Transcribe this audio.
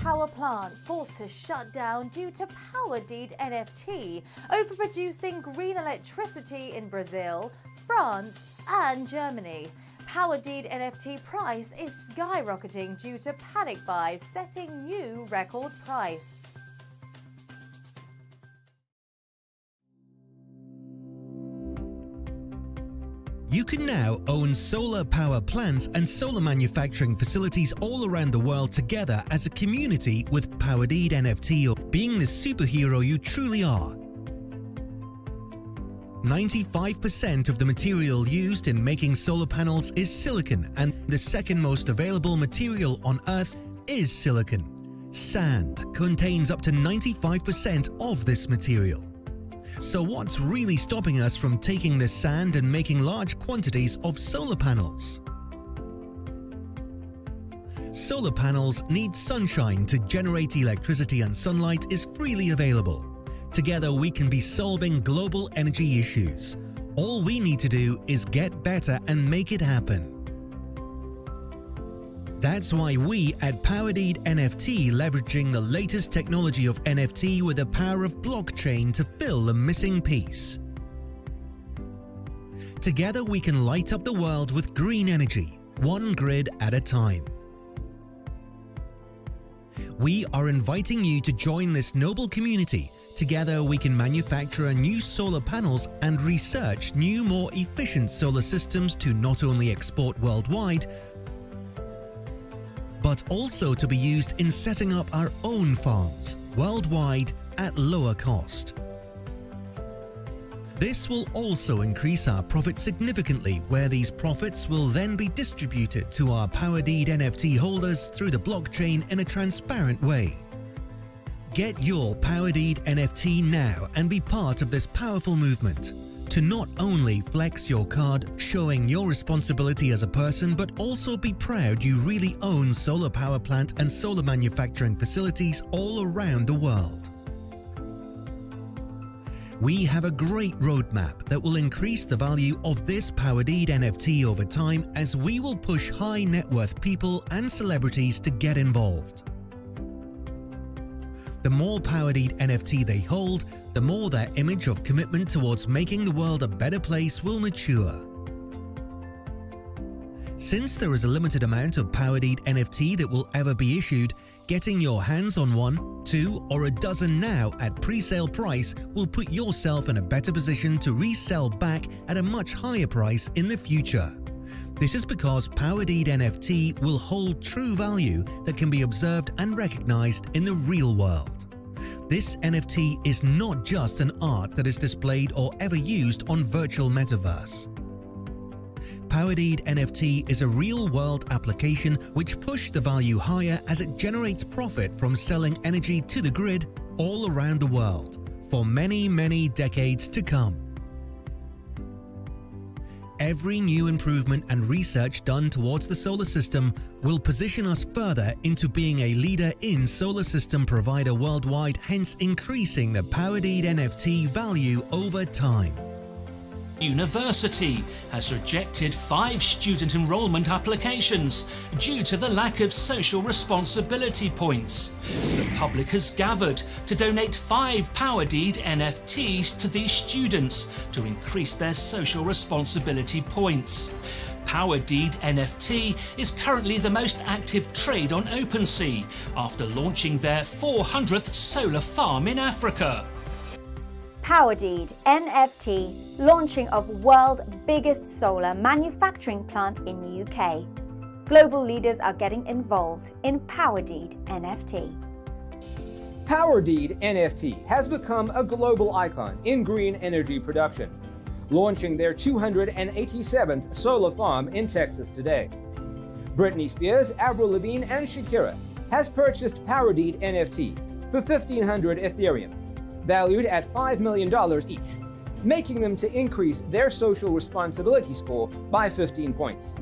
power plant forced to shut down due to Power Deed NFT overproducing green electricity in Brazil, France and Germany. Power Deed NFT price is skyrocketing due to panic buys setting new record price. You can now own solar power plants and solar manufacturing facilities all around the world together as a community with Power Deed NFT, being the superhero you truly are. 95% of the material used in making solar panels is silicon, and the second most available material on Earth is silicon. Sand contains up to 95% of this material. So what's really stopping us from taking this sand and making large quantities of solar panels? Solar panels need sunshine to generate electricity, and sunlight is freely available. Together we can be solving global energy issues. All we need to do is get better and make it happen. That's why we at Power Deed NFT leveraging the latest technology of NFT with the power of blockchain to fill the missing piece. Together we can light up the world with green energy, one grid at a time. We are inviting you to join this noble community. Together we can manufacture new solar panels and research new, more efficient solar systems to not only export worldwide, but also to be used in setting up our own farms worldwide at lower cost. This will also increase our profit significantly, where these profits will then be distributed to our Power Deed NFT holders through the blockchain in a transparent way. Get your Power Deed NFT now and be part of this powerful movement to not only flex your card showing your responsibility as a person, but also be proud you really own solar power plant and solar manufacturing facilities all around the world. We have a great roadmap that will increase the value of this Power Deed NFT over time, as we will push high net worth people and celebrities to get involved. The more Power Deed NFT they hold, the more their image of commitment towards making the world a better place will mature. Since there is a limited amount of Power Deed NFT that will ever be issued, getting your hands on 1, 2 or a dozen now at pre-sale price will put yourself in a better position to resell back at a much higher price in the future. This is because Power Deed NFT will hold true value that can be observed and recognized in the real world. This NFT is not just an art that is displayed or ever used on virtual metaverse. Power Deed NFT is a real-world application which pushes the value higher as it generates profit from selling energy to the grid all around the world for many, many decades to come. Every new improvement and research done towards the solar system will position us further into being a leader in solar system provider worldwide, hence increasing the Power Deed NFT value over time. University has rejected 5 student enrollment applications due to the lack of social responsibility points. The public has gathered to donate 5 Power Deed NFTs to these students to increase their social responsibility points. Power Deed NFT is currently the most active trade on OpenSea after launching their 400th solar farm in Africa. Power Deed NFT, launching of world's biggest solar manufacturing plant in UK. Global leaders are getting involved in Power Deed NFT. Power Deed NFT has become a global icon in green energy production, launching their 287th solar farm in Texas today. Britney Spears, Avril Lavigne and Shakira has purchased Power Deed NFT for 1,500 Ethereum, valued at $5 million each, making them to increase their social responsibility score by 15 points.